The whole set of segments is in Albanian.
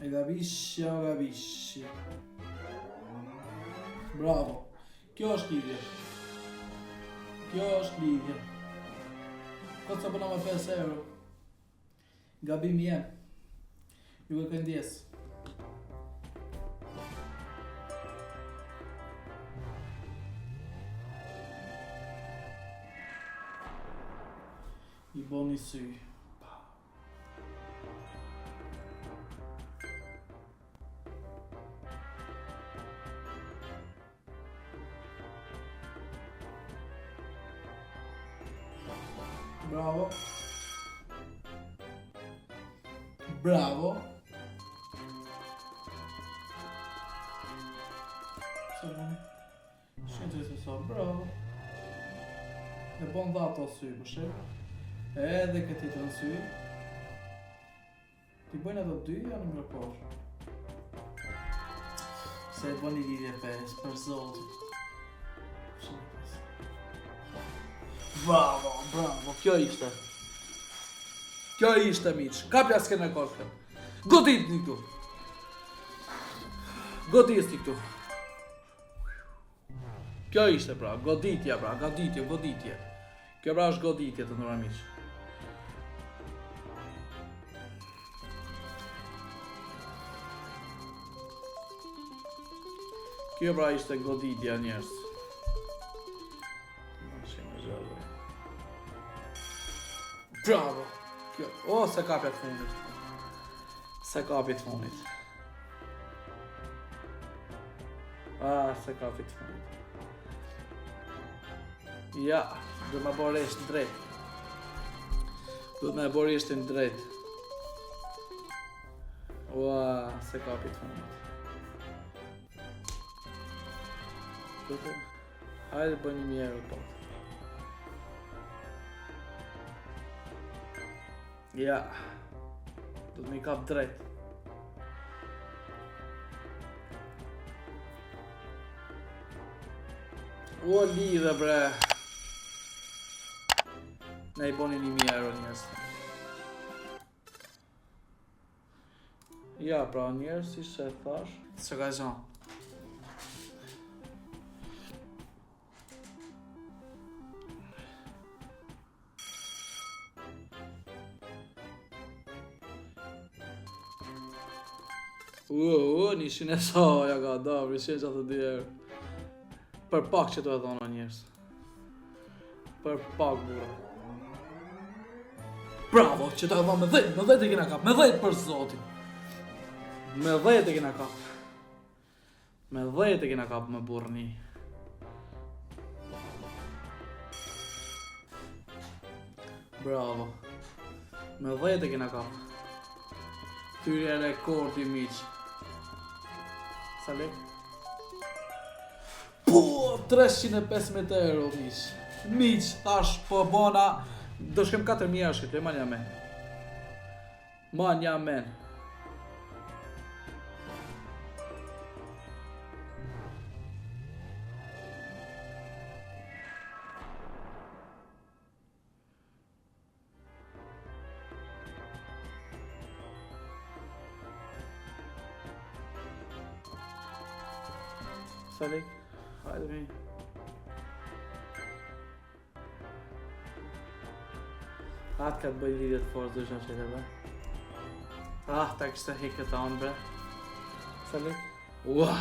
E gabishi. Bravo. Kjo është lidhje. Këtë sa përna me 5 euro. Gabimi jem. Ju e këndjes. I boni sy. Bravo. Bravo. Shëntë se sa, bravo. E bon dha ato sy, për shembull. Edhe këti të në sy. Ti bëjnë ato dy, janë në poshtë. Se e bëni lidhje 5, për zotin. Bravo, kjo ishte. Miq. Kapja s'ke në koshkën. Godit një këtu. Godis një këtu. Kjo ishte pra, goditje. Kjo pra është goditje të nëra miq. Kjo pra ishte goditja njerëz. Bravo! Kjo, se kapja të fundit. Se kapi të fundit. Ja, du me bërë eshtë drejt. Se kapi të fundit. Hajde bëjnë një mjerë po. Ja, do të mi kap drejt. O lidhe bre. Ne i boni 1.000 euro njerëz. Ja, pra njerëz, si që e thash. Së ka zonë. Nishin e soja ka dabri, shenë që atë djerë. Për pak që të e dhona njerës. Për pak bura. Bravo, që të e dhona me 10 e kina kap, me 10 për zotin. Me 10 e kina kap me burni. Bravo. Me 10 e kina kap. Tyrja rekordi miq. Sa lek? Po, 315 euro miq. Miq, tash po bona. Do shkem 4.000 euro shkete, manja men. Salik, hajde mi. Atë ka të bëjnë lidhje të forë, dushën që të bë. Ta kështë hekë të anë bre. Salik. Ua!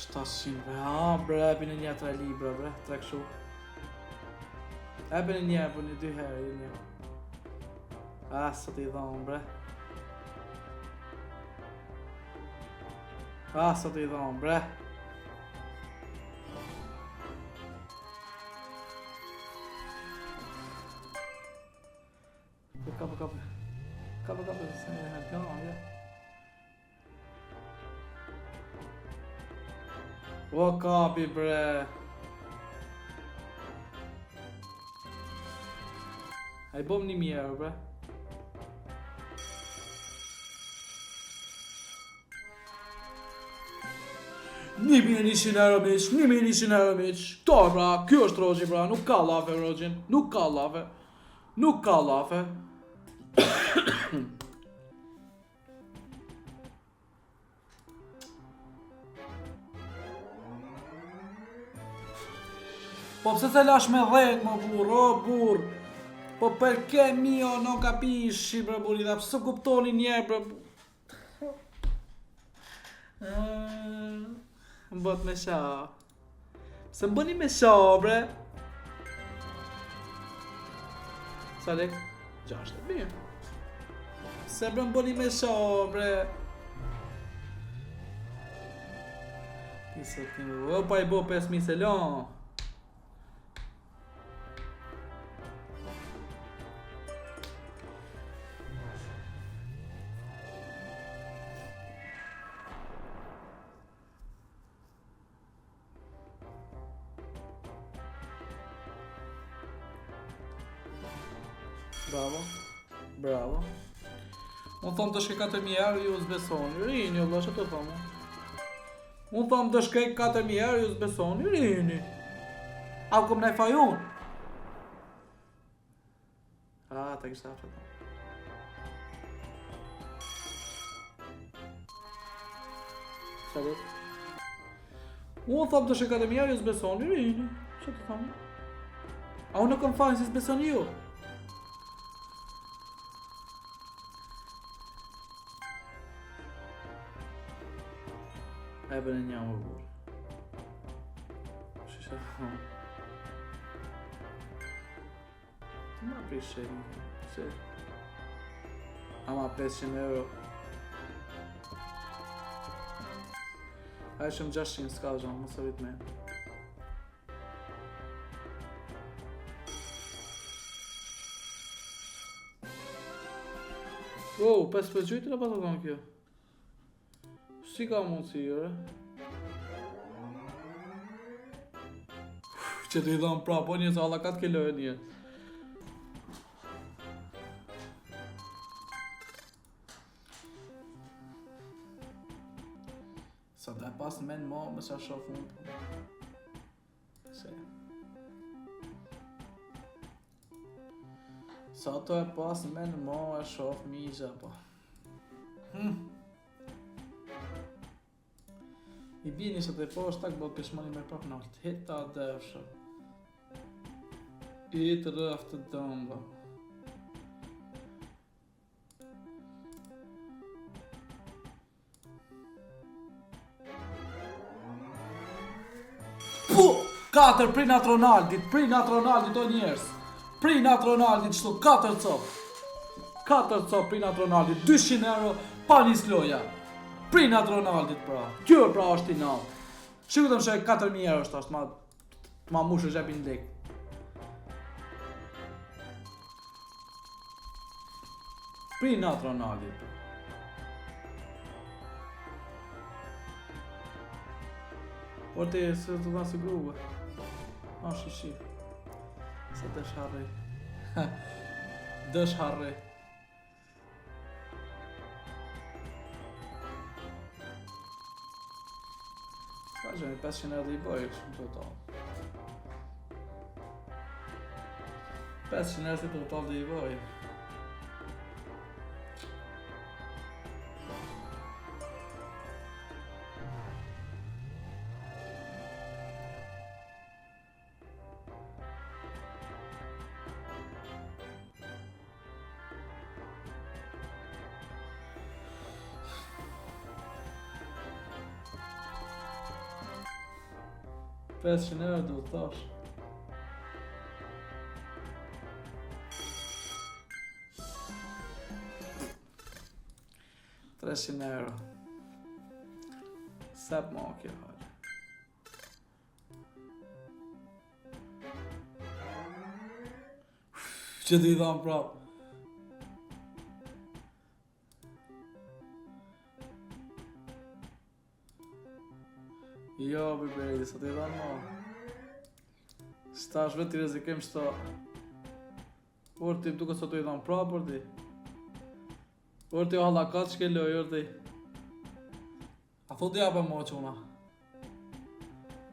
$700 bre, ebin e një 3 libra bre, 3 këshu. Ebin e një, për një 2 herë, një. Së t'i dhonë bre. Së t'i dhonë bre. Kapë, se një herë gënë, ja. O kapi bre. A i bom 1.000 euro bre. 1.100 euro miq, 1.100 euro miq. Kto pra, ky është Roxhi pra, nuk ka llafe Roxhin, nuk ka llafe. Nuk ka llafe. Po pse se lash me 10 më burr, o burr. Po perché mio non capisci, bre burrita, pse kuptoni njerë bre. Mbot me sha. Se mbëni me sha, bre. Sa lek? 6, mirë. Se bre mbëni me sha, bre. Kisa këmë, opa I bo 5.000 selon. Bravo, bravo. Unë thomë të shkej 4.000 euro, ju s'besoni, rini, Allah, që të thomë. Unë thomë të shkej 4.000 euro, ju s'besoni, rini. A kom ne fajun? A, ta kishtë aftë. Sa dhe? Unë thomë të shkej 4.000 euro, ju s'besoni, rini. Që të thomë? A unë në kom fajnë si s'besoni ju? E bën e një më burë. Shisha të Të ma prish shenë. Se ama 500 euro. A shumë 600 s'ka zhonë, më së vitë me. Wow, 5 për gjujtë në pa të tonë kjo. Si ka mundësi, jore? Që të I dhëmë pra, po një sa allakat ke lojë një. Sa të e pas në menë mo, më sa shofë unë. Se. Sa të e pas në menë mo, e shofë migja, po. I bini që të poshtë tak bot pishmani me prap nalt. Hita dëfshë. I të rëftë të dëmba. Pu! 4 prinat Ronaldit o njerës. Prinat Ronaldit qëtu 4 cop. 4 cop prinat Ronaldit, 200 euro pa njës loja. Prinat Ronaldit pra, kjo pra është I nalë. Shikë të më shek 4.000 euro është ashtë, të ma mushë zhepin lek. Prinat Ronaldit pra. Por te se të nga sigruve. A shishi. Se dësh harrej. Dësh harrej. Ka gjemi 500 euro I bëjë shumë total. 500 euro total dhe I bëjë. €500 do të thash. €300. Sep ma kjo hajde. Që t'i dham prap. Jo, bebejdi, sa t'i dham ma. Shta është vetë t'i rezikim shta. Por t'i duke sa t'i dham prap, por t'i. Por t'i halakat që ke loj, por t'i. A thot t'i apë mo quna.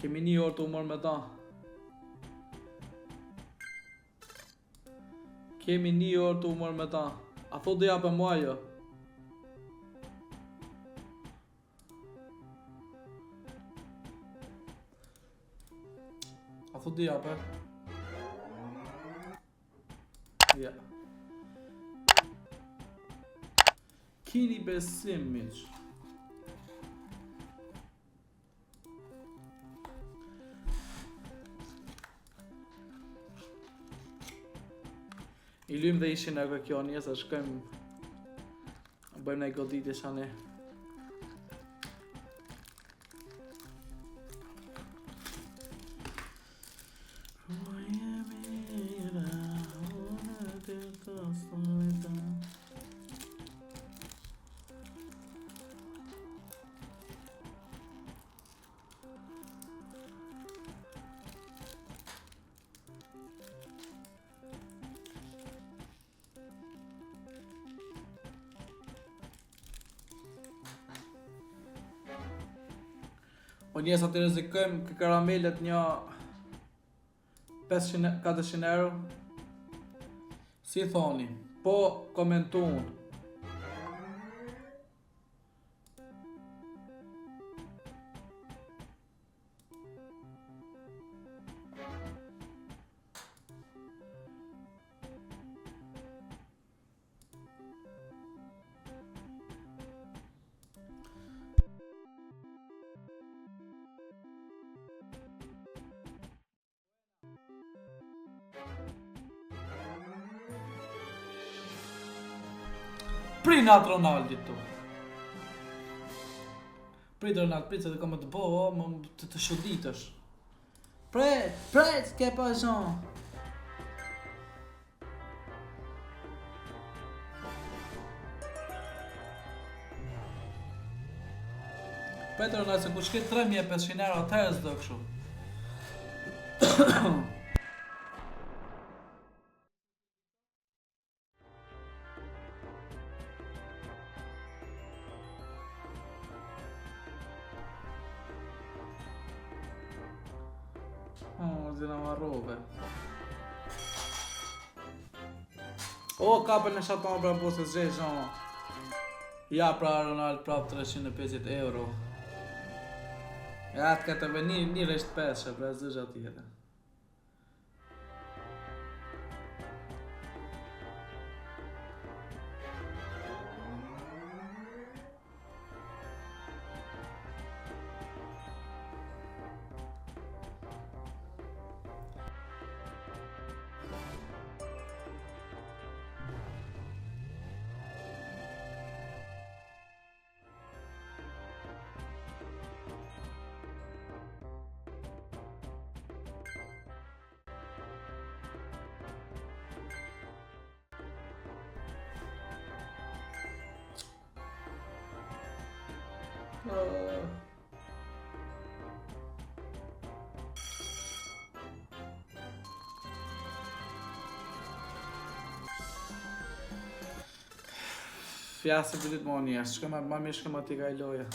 Kemi 1 orë të umër me ta. Kemi 1 orë të umër me ta. A thot dhe japë mua jo? A thot dhe japë? Ja. Kini besim, miq. I lym dhe ishin e kjo njësa shkojmë. Bëjmë në i goditje shane. O njësa të rrezikojmë kë karamelet një 400 euro. Si thoni, po komentun. Prinat Ronaldi tu. Prit Ronaldi, prit se të kam të bo, më të shoditësh. Pret, s'ke pa zon. Pret Ronaldi, se ku shket 3500 euro, atëherë s'do kështu. Zina marrove. O, kapën në shaton pra po se zhejshon. Ja pra Ronald prap 350 euro. Ja të këtë vë një resht peshe, pra zëgja tjetër. Fjasë të ditë më njështë, shkëma ma mirë shkëma t'i ka i loja.